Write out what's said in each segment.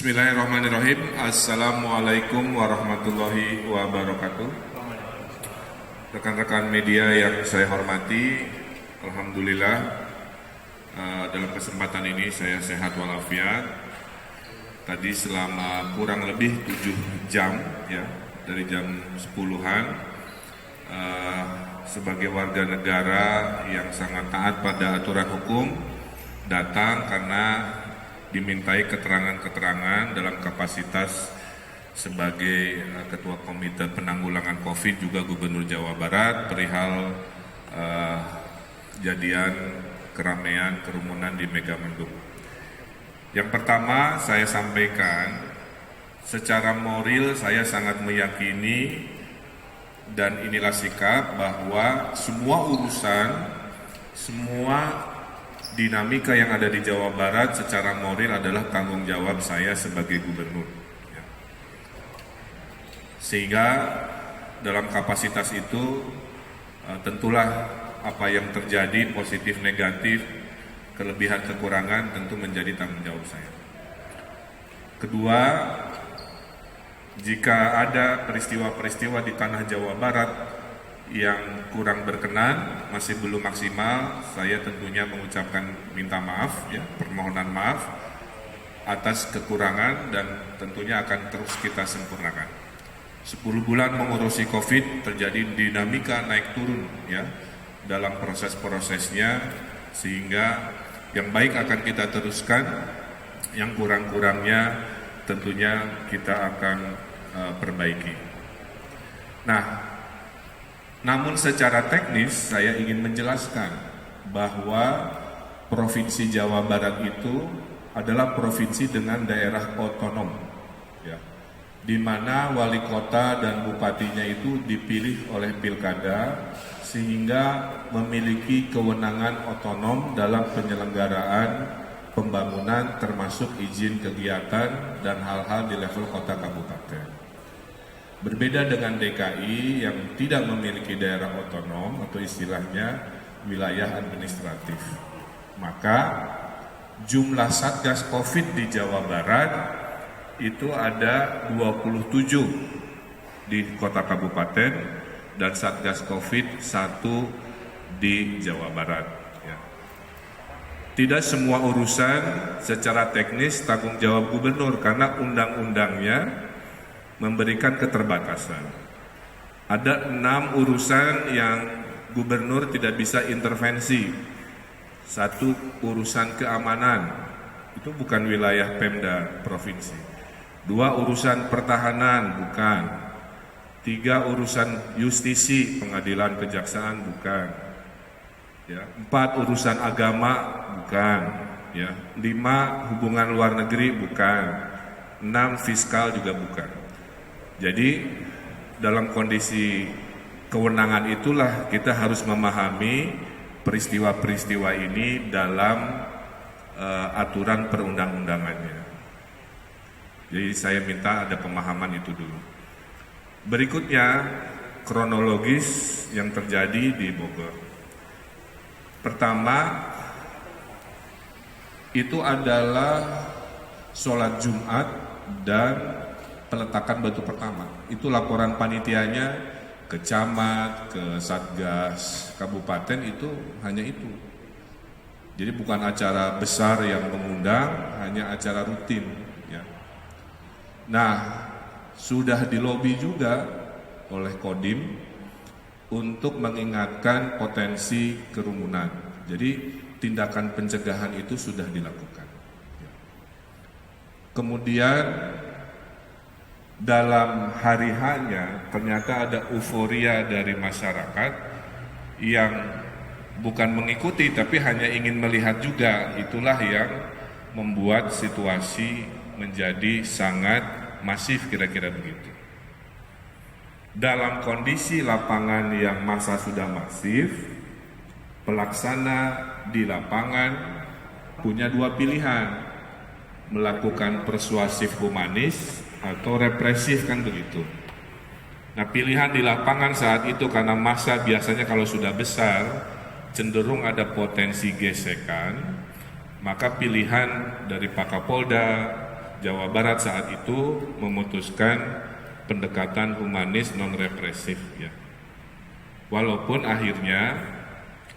Bismillahirrahmanirrahim. Assalamualaikum warahmatullahi wabarakatuh. Rekan-rekan media yang saya hormati, alhamdulillah dalam kesempatan ini saya sehat walafiat. Tadi selama kurang lebih 7 jam ya, dari jam 10-an sebagai warga negara yang sangat taat pada aturan hukum datang karena dimintai keterangan-keterangan dalam kapasitas sebagai Ketua Komite Penanggulangan COVID juga Gubernur Jawa Barat perihal kejadian keramaian kerumunan di Megamendung. Yang pertama saya sampaikan, secara moral saya sangat meyakini dan inilah sikap bahwa semua urusan, semua dinamika yang ada di Jawa Barat secara moral adalah tanggung jawab saya sebagai gubernur. Sehingga dalam kapasitas itu tentulah apa yang terjadi positif negatif, kelebihan kekurangan tentu menjadi tanggung jawab saya. Kedua, jika ada peristiwa-peristiwa di tanah Jawa Barat yang kurang berkenan, masih belum maksimal, saya tentunya mengucapkan minta maaf, ya, permohonan maaf atas kekurangan dan tentunya akan terus kita sempurnakan. 10 bulan mengurusi COVID terjadi dinamika naik turun ya dalam proses-prosesnya, sehingga yang baik akan kita teruskan, yang kurang-kurangnya tentunya kita akan perbaiki. Nah, namun secara teknis saya ingin menjelaskan bahwa Provinsi Jawa Barat itu adalah provinsi dengan daerah otonom, ya, di mana wali kota dan bupatinya itu dipilih oleh pilkada sehingga memiliki kewenangan otonom dalam penyelenggaraan pembangunan termasuk izin kegiatan dan hal-hal di level kota kabupaten. Berbeda dengan DKI yang tidak memiliki daerah otonom atau istilahnya wilayah administratif. Maka jumlah Satgas COVID di Jawa Barat itu ada 27 di kota kabupaten dan Satgas COVID 1 di Jawa Barat. Ya. Tidak semua urusan secara teknis tanggung jawab gubernur karena undang-undangnya memberikan keterbatasan. Ada 6 urusan yang gubernur tidak bisa intervensi. 1, urusan keamanan, itu bukan wilayah Pemda provinsi. 2, urusan pertahanan, bukan. 3, urusan justisi, pengadilan kejaksaan, bukan. Ya. 4, urusan agama, bukan. Ya. 5, hubungan luar negeri, bukan. 6, fiskal juga bukan. Jadi dalam kondisi kewenangan itulah kita harus memahami peristiwa-peristiwa ini dalam aturan perundang-undangannya. Jadi saya minta ada pemahaman itu dulu. Berikutnya kronologis yang terjadi di Bogor. Pertama itu adalah sholat Jumat dan peletakan batu pertama. Itu laporan panitianya ke camat, ke satgas kabupaten, itu hanya itu. Jadi bukan acara besar yang mengundang, hanya acara rutin ya. Nah, sudah dilobi juga oleh Kodim untuk mengingatkan potensi kerumunan. Jadi tindakan pencegahan itu sudah dilakukan. Kemudian dalam hari hanya ternyata ada euforia dari masyarakat yang bukan mengikuti tapi hanya ingin melihat juga. Itulah yang membuat situasi menjadi sangat masif, kira-kira begitu. Dalam kondisi lapangan yang massa sudah masif, pelaksana di lapangan punya 2 pilihan, melakukan persuasif humanis atau represif, kan begitu. Nah, pilihan di lapangan saat itu karena massa biasanya kalau sudah besar cenderung ada potensi gesekan, maka pilihan dari Pak Kapolda Jawa Barat saat itu memutuskan pendekatan humanis non-represif ya. Walaupun akhirnya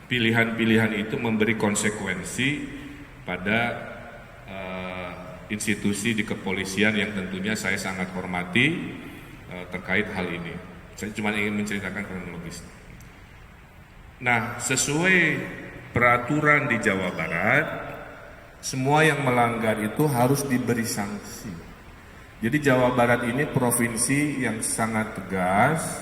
pilihan-pilihan itu memberi konsekuensi pada institusi di kepolisian yang tentunya saya sangat hormati terkait hal ini. Saya cuma ingin menceritakan kronologis. Nah, sesuai peraturan di Jawa Barat, semua yang melanggar itu harus diberi sanksi. Jadi Jawa Barat ini provinsi yang sangat tegas,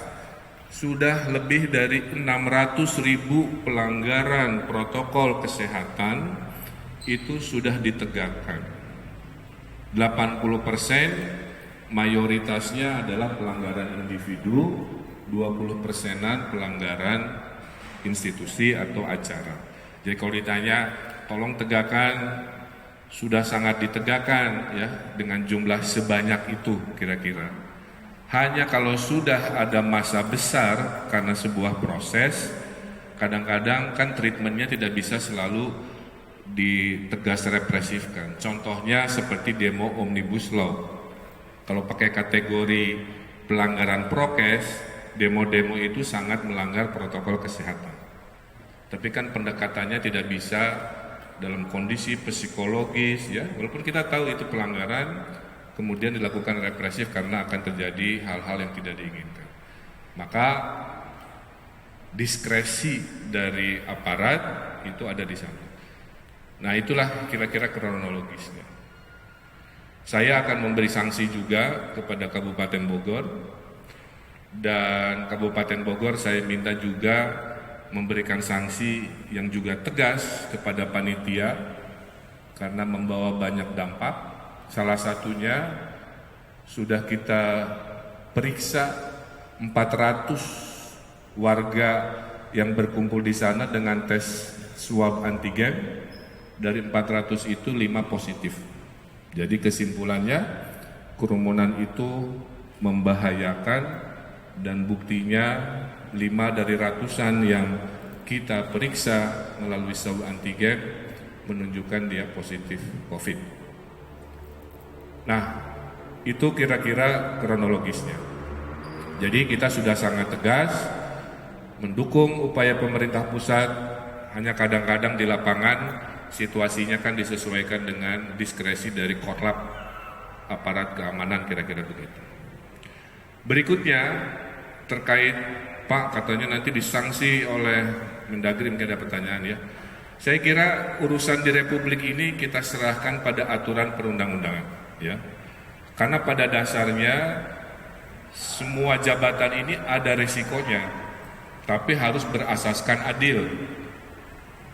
sudah lebih dari 600.000 pelanggaran protokol kesehatan itu sudah ditegakkan. 80% mayoritasnya adalah pelanggaran individu, 20%-an pelanggaran institusi atau acara. Jadi kalau ditanya, tolong tegakkan, sudah sangat ditegakkan ya dengan jumlah sebanyak itu kira-kira. Hanya kalau sudah ada masa besar karena sebuah proses, kadang-kadang kan treatmentnya tidak bisa selalu ditegas represifkan. Contohnya seperti demo Omnibus Law. Kalau pakai kategori pelanggaran prokes, demo-demo itu sangat melanggar protokol kesehatan. Tapi kan pendekatannya tidak bisa dalam kondisi psikologis ya, walaupun kita tahu itu pelanggaran, kemudian dilakukan represif karena akan terjadi hal-hal yang tidak diinginkan. Maka diskresi dari aparat itu ada di sana. Nah, itulah kira-kira kronologisnya. Saya akan memberi sanksi juga kepada Kabupaten Bogor, dan Kabupaten Bogor saya minta juga memberikan sanksi yang juga tegas kepada panitia karena membawa banyak dampak. Salah satunya sudah kita periksa 400 warga yang berkumpul di sana dengan tes swab antigen. Dari 400 itu 5 positif. Jadi kesimpulannya kerumunan itu membahayakan, dan buktinya 5 dari ratusan yang kita periksa melalui swab antigen menunjukkan dia positif COVID. Nah, itu kira-kira kronologisnya. Jadi kita sudah sangat tegas mendukung upaya pemerintah pusat, hanya kadang-kadang di lapangan situasinya kan disesuaikan dengan diskresi dari korlap aparat keamanan, kira-kira begitu. Berikutnya terkait Pak katanya nanti disanksi oleh Mendagri, mungkin ada pertanyaan ya. Saya kira urusan di Republik ini kita serahkan pada aturan perundang-undangan ya. Karena pada dasarnya semua jabatan ini ada risikonya, tapi harus berasaskan adil.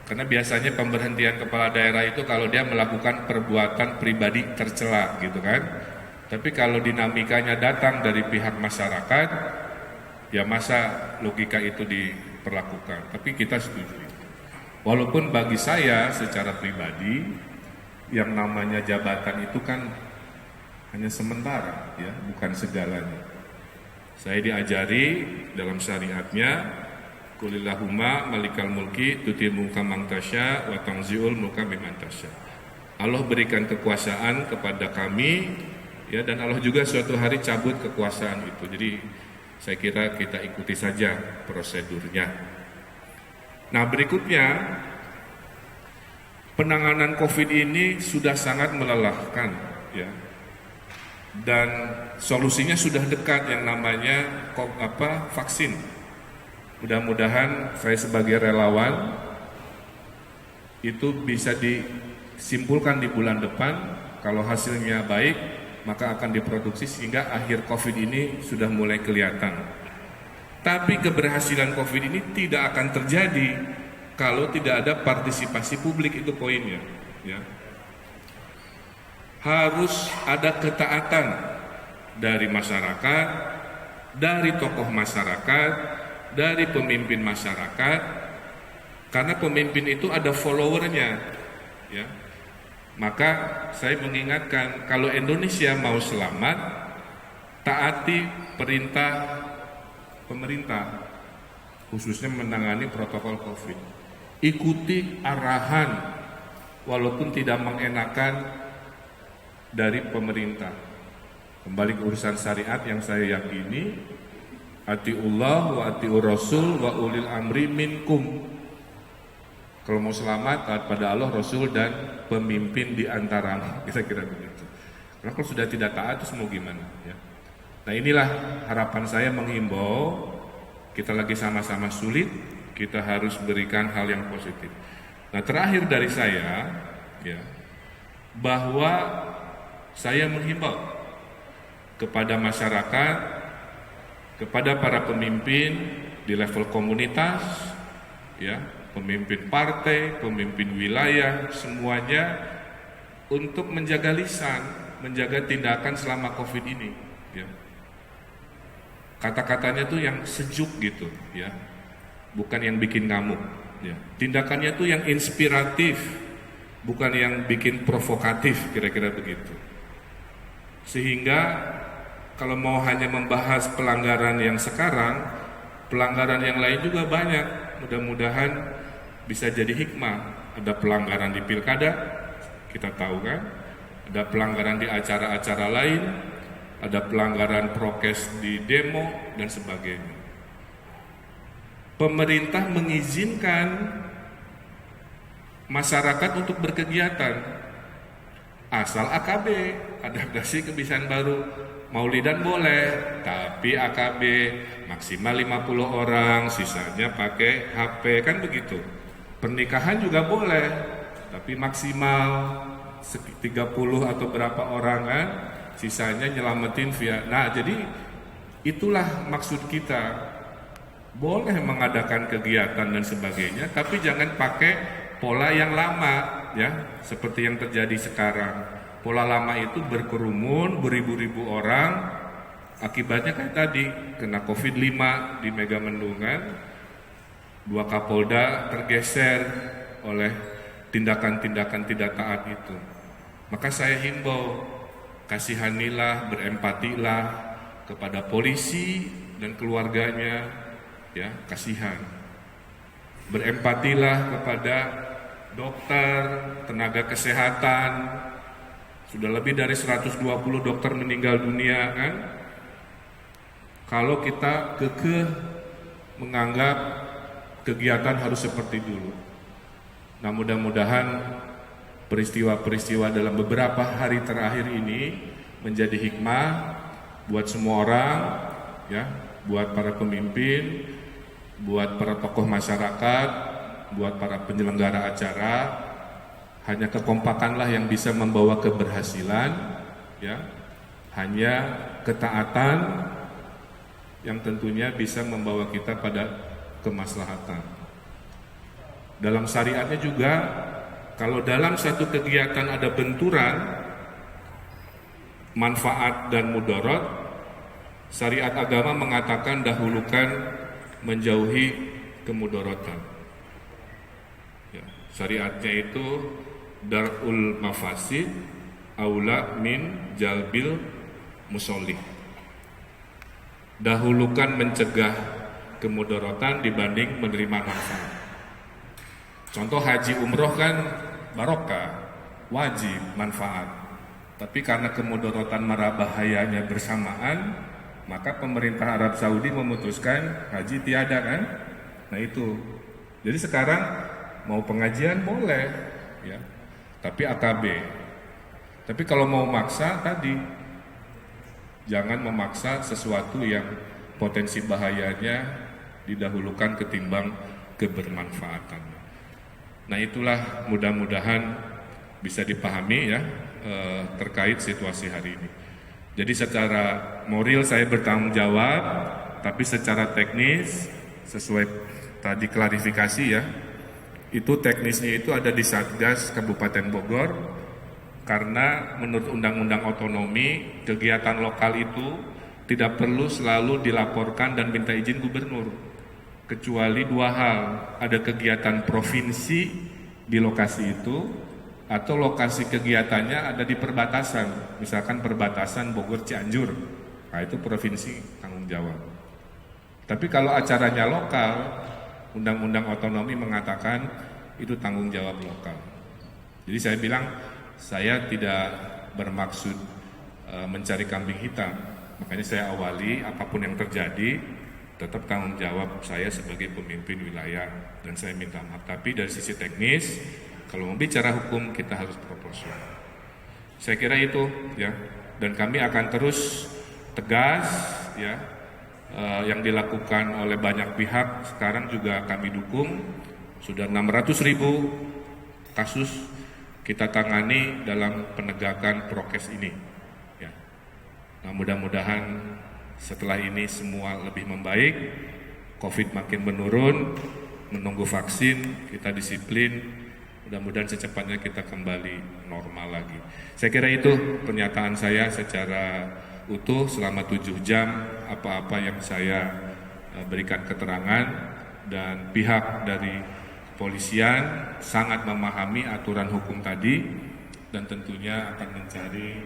Karena biasanya pemberhentian kepala daerah itu kalau dia melakukan perbuatan pribadi tercela gitu kan. Tapi kalau dinamikanya datang dari pihak masyarakat, ya masa logika itu diperlakukan. Tapi kita setuju. Walaupun bagi saya secara pribadi, yang namanya jabatan itu kan hanya sementara ya, bukan segalanya. Saya diajari dalam syariatnya, Qulillahumma malikal mulki tuti mulka man tasya wa tanzi'ul mulka mimman tasya. Allah berikan kekuasaan kepada kami ya, dan Allah juga suatu hari cabut kekuasaan itu. Jadi saya kira kita ikuti saja prosedurnya. Nah, berikutnya penanganan COVID ini sudah sangat melelahkan ya. Dan solusinya sudah dekat, yang namanya vaksin. Mudah-mudahan saya sebagai relawan itu bisa disimpulkan di bulan depan. Kalau hasilnya baik, maka akan diproduksi sehingga akhir COVID ini sudah mulai kelihatan. Tapi keberhasilan COVID ini tidak akan terjadi kalau tidak ada partisipasi publik, itu poinnya ya. Harus ada ketaatan dari masyarakat, dari tokoh masyarakat, dari pemimpin masyarakat, karena pemimpin itu ada followernya ya. Maka saya mengingatkan, kalau Indonesia mau selamat, taati perintah pemerintah khususnya menangani protokol COVID. Ikuti arahan walaupun tidak mengenakan, dari pemerintah. Kembali ke urusan syariat yang saya yakini, atiullah wa atiur rasul wa ulil amri minkum. Kalau mau selamat, taat pada Allah, Rasul, dan pemimpin di antara, kira-kira begitu. Karena kalau sudah tidak taat, terus mau gimana? Ya. Nah inilah harapan saya menghimbau, kita lagi sama-sama sulit, kita harus berikan hal yang positif. Nah terakhir dari saya, ya, bahwa saya menghimbau kepada masyarakat, kepada para pemimpin di level komunitas, ya, pemimpin partai, pemimpin wilayah, semuanya untuk menjaga lisan, menjaga tindakan selama COVID ini. Ya. Kata-katanya tuh yang sejuk gitu, ya, bukan yang bikin ngamuk. Ya. Tindakannya tuh yang inspiratif, bukan yang bikin provokatif, kira-kira begitu. Sehingga kalau mau hanya membahas pelanggaran yang sekarang, pelanggaran yang lain juga banyak. Mudah-mudahan bisa jadi hikmah. Ada pelanggaran di pilkada, kita tahu kan. Ada pelanggaran di acara-acara lain, ada pelanggaran prokes di demo, dan sebagainya. Pemerintah mengizinkan masyarakat untuk berkegiatan. Asal AKB, adaptasi kebiasaan baru. Maulidan boleh, tapi AKB maksimal 50 orang, sisanya pakai HP, kan begitu. Pernikahan juga boleh, tapi maksimal 30 atau berapa orang kan, sisanya nyelamatin via. Nah, jadi itulah maksud kita. Boleh mengadakan kegiatan dan sebagainya, tapi jangan pakai pola yang lama, ya, seperti yang terjadi sekarang. Pola lama itu berkerumun, beribu-ribu orang, akibatnya kayak tadi, kena COVID-5 di Megamendungan, 2 Kapolda tergeser oleh tindakan-tindakan tidak taat itu. Maka saya himbau, kasihanilah, berempatilah kepada polisi dan keluarganya, ya, kasihan. Berempatilah kepada dokter, tenaga kesehatan. Sudah lebih dari 120 dokter meninggal dunia kan. Kalau kita kekeh menganggap kegiatan harus seperti dulu. Nah, mudah-mudahan peristiwa-peristiwa dalam beberapa hari terakhir ini menjadi hikmah buat semua orang, ya, buat para pemimpin, buat para tokoh masyarakat, buat para penyelenggara acara. Hanya kekompakanlah yang bisa membawa keberhasilan, ya. Hanya ketaatan yang tentunya bisa membawa kita pada kemaslahatan. Dalam syariatnya juga, kalau dalam satu kegiatan ada benturan manfaat dan mudarat, syariat agama mengatakan dahulukan menjauhi kemudaratan. Ya, syariatnya itu darul mafasid aula min jalbil musolih. Dahulukan mencegah kemudaratan dibanding menerima manfaat. Contoh haji umroh kan barokah, wajib, manfaat. Tapi karena kemudaratan marah bahayanya bersamaan, maka pemerintah Arab Saudi memutuskan haji tiada kan. Nah itu. Jadi sekarang mau pengajian boleh, ya, tapi AKB. Tapi kalau mau maksa tadi, jangan memaksa sesuatu yang potensi bahayanya didahulukan ketimbang kebermanfaatannya. Nah itulah mudah-mudahan bisa dipahami, ya, terkait situasi hari ini. Jadi secara moral saya bertanggung jawab, tapi secara teknis sesuai tadi klarifikasi, ya, itu teknisnya itu ada di Satgas Kabupaten Bogor. Karena menurut Undang-Undang Otonomi, kegiatan lokal itu tidak perlu selalu dilaporkan dan minta izin gubernur. Kecuali 2 hal, ada kegiatan provinsi di lokasi itu, atau lokasi kegiatannya ada di perbatasan, misalkan perbatasan Bogor Cianjur, nah itu provinsi tanggung jawab. Tapi kalau acaranya lokal, Undang-Undang Otonomi mengatakan itu tanggung jawab lokal. Jadi saya bilang, saya tidak bermaksud mencari kambing hitam. Makanya saya awali apapun yang terjadi tetap tanggung jawab saya sebagai pemimpin wilayah dan saya minta maaf. Tapi dari sisi teknis, kalau mau bicara hukum kita harus proporsional. Saya kira itu ya, dan kami akan terus tegas ya. Yang dilakukan oleh banyak pihak sekarang juga kami dukung. Sudah 600.000 kasus kita tangani dalam penegakan prokes ini ya. Nah, mudah-mudahan setelah ini semua lebih membaik, COVID makin menurun, menunggu vaksin, kita disiplin, mudah-mudahan secepatnya kita kembali normal lagi. Saya kira itu pernyataan saya secara utuh selama 7 jam apa-apa yang saya berikan keterangan, dan pihak dari kepolisian sangat memahami aturan hukum tadi dan tentunya akan mencari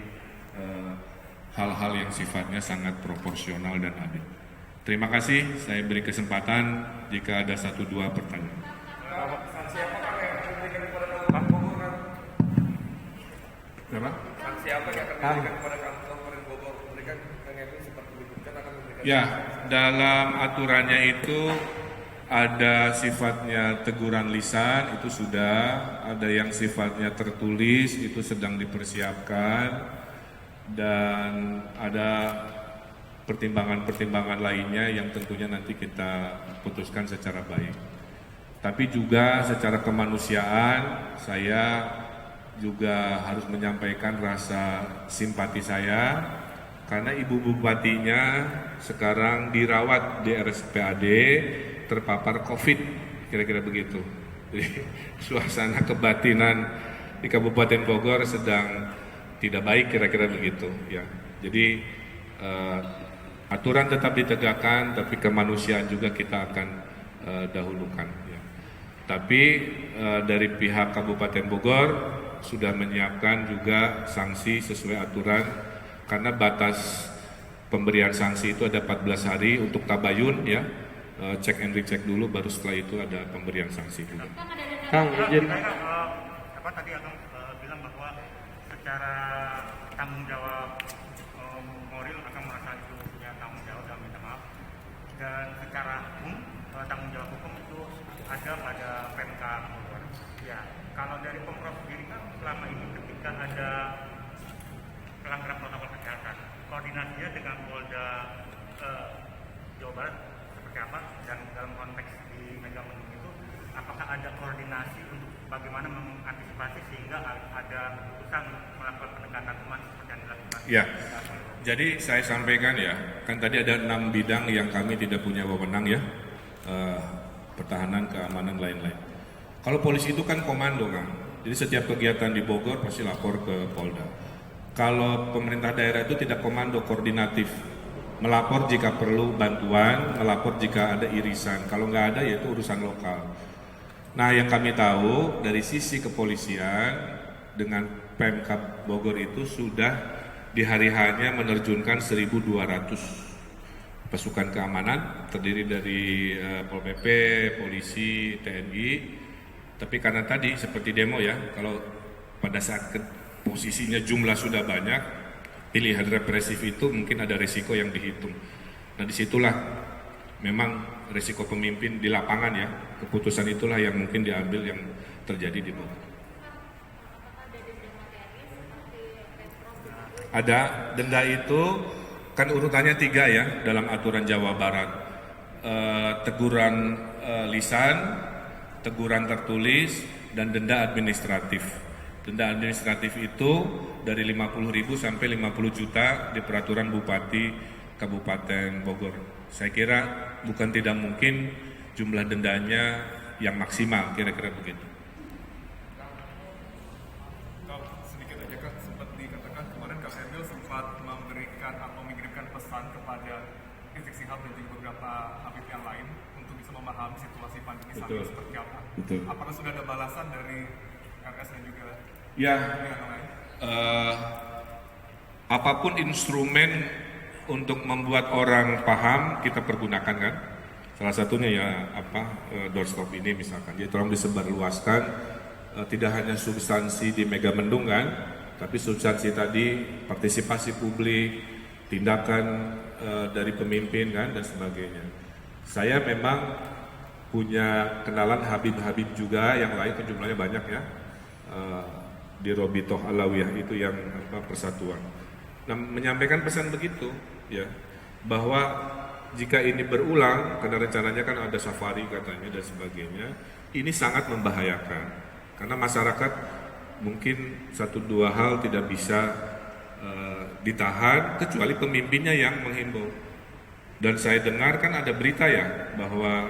hal-hal yang sifatnya sangat proporsional dan adil. Terima kasih, saya beri kesempatan jika ada 1-2 pertanyaan. Berapa? Sanksi apa yang akan diberikan kepada Kabupaten Bogor? Memberikan Kang Emil seperti disebutkan akan memberikan. Ya, dalam aturannya itu ada sifatnya teguran lisan, itu sudah, ada yang sifatnya tertulis, itu sedang dipersiapkan, dan ada pertimbangan-pertimbangan lainnya yang tentunya nanti kita putuskan secara baik. Tapi juga secara kemanusiaan, saya juga harus menyampaikan rasa simpati saya karena ibu bupatinya sekarang dirawat di RSPAD terpapar COVID, kira-kira begitu. Jadi suasana kebatinan di Kabupaten Bogor sedang tidak baik, kira-kira begitu ya. Jadi aturan tetap ditegakkan, tapi kemanusiaan juga kita akan dahulukan ya. Tapi dari pihak Kabupaten Bogor sudah menyiapkan juga sanksi sesuai aturan, karena batas pemberian sanksi itu ada 14 hari untuk tabayun ya, cek and recheck dulu, baru setelah itu ada pemberian sanksi juga. Kang, izin. Apa tadi Akang bilang bahwa secara tanggung jawab moral Akang merasa itu punya tanggung jawab dan minta maaf, dan secara hukum tanggung jawab hukum itu ada pada PMK Bogor. Ya, kalau dari Pemprov sendiri kan selama ini ketika ada pelanggaran protokol kesehatan, koordinasinya dengan Polda Jawa Barat seperti apa, dan dalam konteks di Megamendung itu apakah ada koordinasi untuk bagaimana mengantisipasi sehingga ada keputusan melakukan pendekatan human seperti yang dilakukan? Ya, jadi saya sampaikan ya, kan tadi ada 6 bidang yang kami tidak punya wewenang ya, pertahanan, keamanan, lain-lain. Kalau polisi itu kan komando kan, jadi setiap kegiatan di Bogor pasti lapor ke Polda. Kalau pemerintah daerah itu tidak komando, koordinatif, melapor jika perlu bantuan, melapor jika ada irisan. Kalau nggak ada ya itu urusan lokal. Nah, yang kami tahu dari sisi kepolisian dengan Pemkab Bogor itu sudah di hari hanya menerjunkan 1.200 pasukan keamanan, terdiri dari Pol PP, polisi, TNI. Tapi karena tadi seperti demo ya, kalau pada saat posisinya jumlah sudah banyak, pilihan represif itu mungkin ada risiko yang dihitung. Nah, disitulah memang risiko pemimpin di lapangan ya, keputusan itulah yang mungkin diambil yang terjadi di Bogor. Ada denda itu kan urutannya 3 ya dalam aturan Jawa Barat, teguran lisan, teguran tertulis, dan denda administratif. Denda administratif itu dari 50.000 sampai 50 juta di peraturan Bupati Kabupaten Bogor. Saya kira bukan tidak mungkin jumlah dendanya yang maksimal, kira-kira begitu. Kalau sedikit aja Kak, sempat dikatakan kemarin Kak Emil sempat memberikan atau mengirimkan pesan kepada Rizik Sihab dan juga beberapa habib yang lain untuk bisa memahami situasi pandemi saat ini seperti apa. Betul. Apakah sudah ada balasan dari RS dan juga Ya, yang lain? apapun instrumen untuk membuat orang paham kita pergunakan kan. Salah satunya ya doorstop ini misalkan. Jadi tolong disebarluaskan, tidak hanya substansi di Megamendung kan, Tapi substansi tadi, partisipasi publik, tindakan dari pemimpin kan dan sebagainya. Saya memang punya kenalan Habib-Habib juga, yang lain kan jumlahnya banyak ya, di Robitoh Alawiyah itu yang persatuan. Nah, menyampaikan pesan begitu ya, bahwa jika ini berulang, karena rencananya kan ada safari katanya dan sebagainya, ini sangat membahayakan karena masyarakat mungkin 1-2 hal tidak bisa ditahan kecuali pemimpinnya yang menghimbau. Dan saya dengar kan ada berita ya bahwa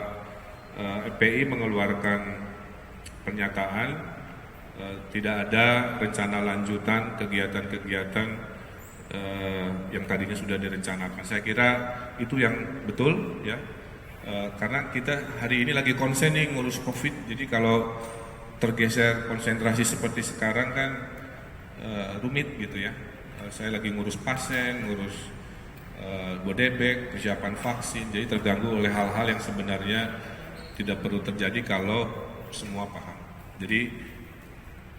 FPI mengeluarkan pernyataan tidak ada rencana lanjutan kegiatan-kegiatan yang tadinya sudah direncanakan. Saya kira itu yang betul ya, karena kita hari ini lagi konsen nih ngurus COVID. Jadi kalau tergeser konsentrasi seperti sekarang kan rumit gitu ya. Saya lagi ngurus pasien, ngurus bodebek, persiapan vaksin, jadi terganggu oleh hal-hal yang sebenarnya tidak perlu terjadi kalau semua paham. Jadi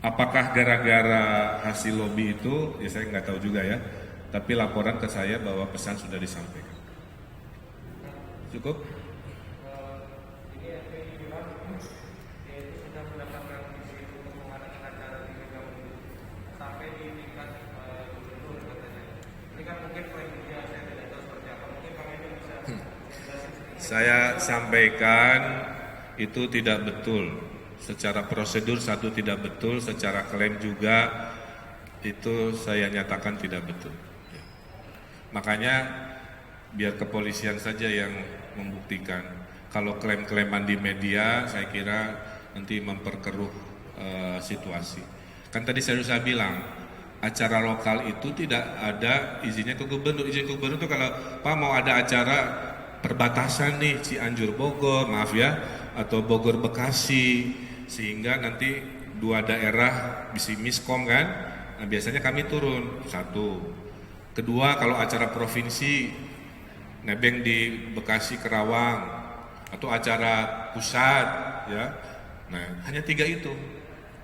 apakah gara-gara hasil lobby itu, ya saya nggak tahu juga ya, tapi laporan ke saya bahwa pesan sudah disampaikan. Cukup? Saya sampaikan itu tidak betul. Secara prosedur satu tidak betul, secara klaim juga itu saya nyatakan tidak betul. Makanya biar kepolisian saja yang membuktikan. Kalau klaim-klaiman di media saya kira nanti memperkeruh situasi. Kan tadi saya sudah bilang, acara lokal itu tidak ada izinnya ke gubernur. Izin ke gubernur itu kalau Pak mau ada acara perbatasan nih Cianjur Bogor, maaf ya, atau Bogor Bekasi, sehingga nanti 2 daerah bisa miskom kan. Nah, biasanya kami turun, 1. Kedua, kalau acara provinsi nebeng di Bekasi Kerawang atau acara pusat ya. Nah, hanya 3 itu.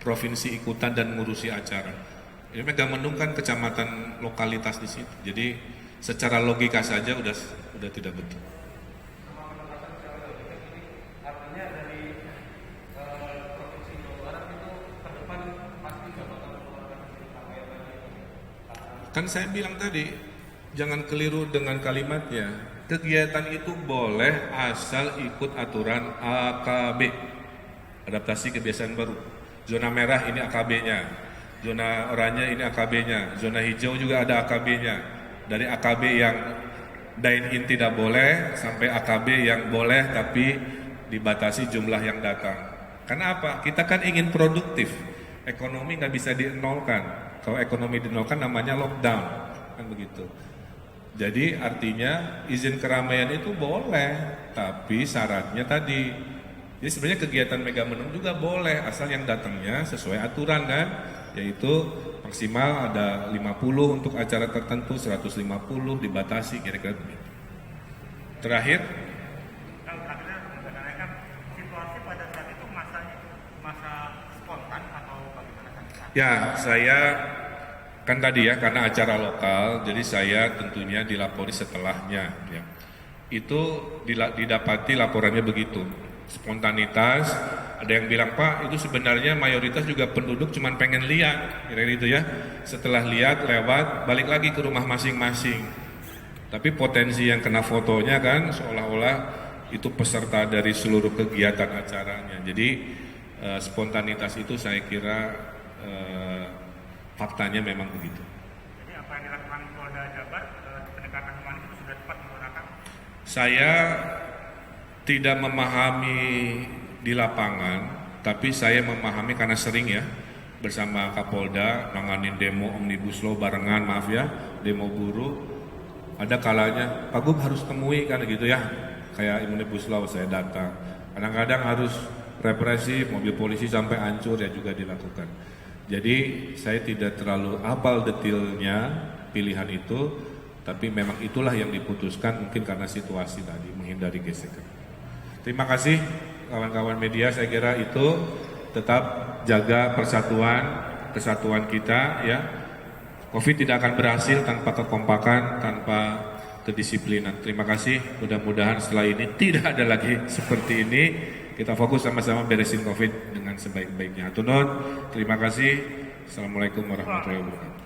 Provinsi ikutan dan ngurusi acara. Ini Megamendung kan kecamatan lokalitas di situ. Jadi secara logika saja udah tidak betul. Kan saya bilang tadi, jangan keliru dengan kalimatnya. Kegiatan itu boleh asal ikut aturan AKB, adaptasi kebiasaan baru. Zona merah ini AKB-nya, zona oranye ini AKB-nya, zona hijau juga ada AKB-nya. Dari AKB yang dine-in tidak boleh, sampai AKB yang boleh tapi dibatasi jumlah yang datang. Karena apa? Kita kan ingin produktif, ekonomi nggak bisa dienolkan. Kalau ekonomi dinolkan namanya lockdown, kan begitu. Jadi artinya izin keramaian itu boleh, tapi syaratnya tadi. Jadi sebenarnya kegiatan Megamendung juga boleh, asal yang datangnya sesuai aturan kan, yaitu maksimal ada 50 untuk acara tertentu, 150 dibatasi, kira-kira begitu. Terakhir, situasi pada saat itu masa spontan atau bagaimana? ya saya kan tadi ya, karena acara lokal, jadi saya tentunya dilapori setelahnya ya. Itu didapati laporannya begitu, spontanitas. Ada yang bilang, Pak, itu sebenarnya mayoritas juga penduduk cuman pengen lihat, kira-kira itu ya. Setelah lihat, lewat, balik lagi ke rumah masing-masing. Tapi potensi yang kena fotonya kan seolah-olah itu peserta dari seluruh kegiatan acaranya. Jadi spontanitas itu saya kira faktanya memang begitu. Jadi apa yang dilakukan Polda Jabar, pendekatan humanis itu sudah tepat menggunakan? Saya tidak memahami di lapangan, tapi saya memahami karena sering ya bersama Kapolda nanganin demo Omnibus Law barengan, maaf ya, demo buruh. Ada kalanya Pak Gub harus temui kan gitu ya, kayak Omnibus Law saya datang. Kadang-kadang harus represif, mobil polisi sampai hancur ya juga dilakukan. Jadi saya tidak terlalu hafal detailnya pilihan itu, tapi memang itulah yang diputuskan mungkin karena situasi tadi, menghindari gesekan. Terima kasih kawan-kawan media, saya kira itu tetap jaga persatuan, kesatuan kita ya. COVID tidak akan berhasil tanpa kekompakan, tanpa kedisiplinan. Terima kasih. Mudah-mudahan setelah ini tidak ada lagi seperti ini. Kita fokus sama-sama beresin COVID dengan sebaik-baiknya. Hatunun, terima kasih. Assalamualaikum warahmatullahi wabarakatuh.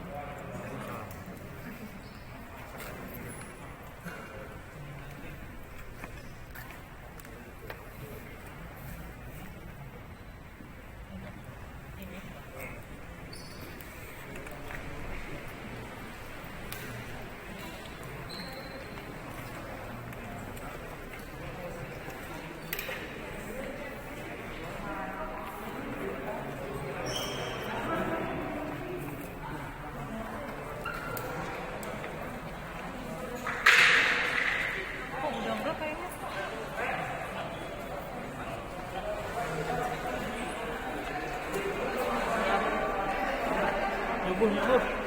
Kok udah enggak kayaknya? Nyebur.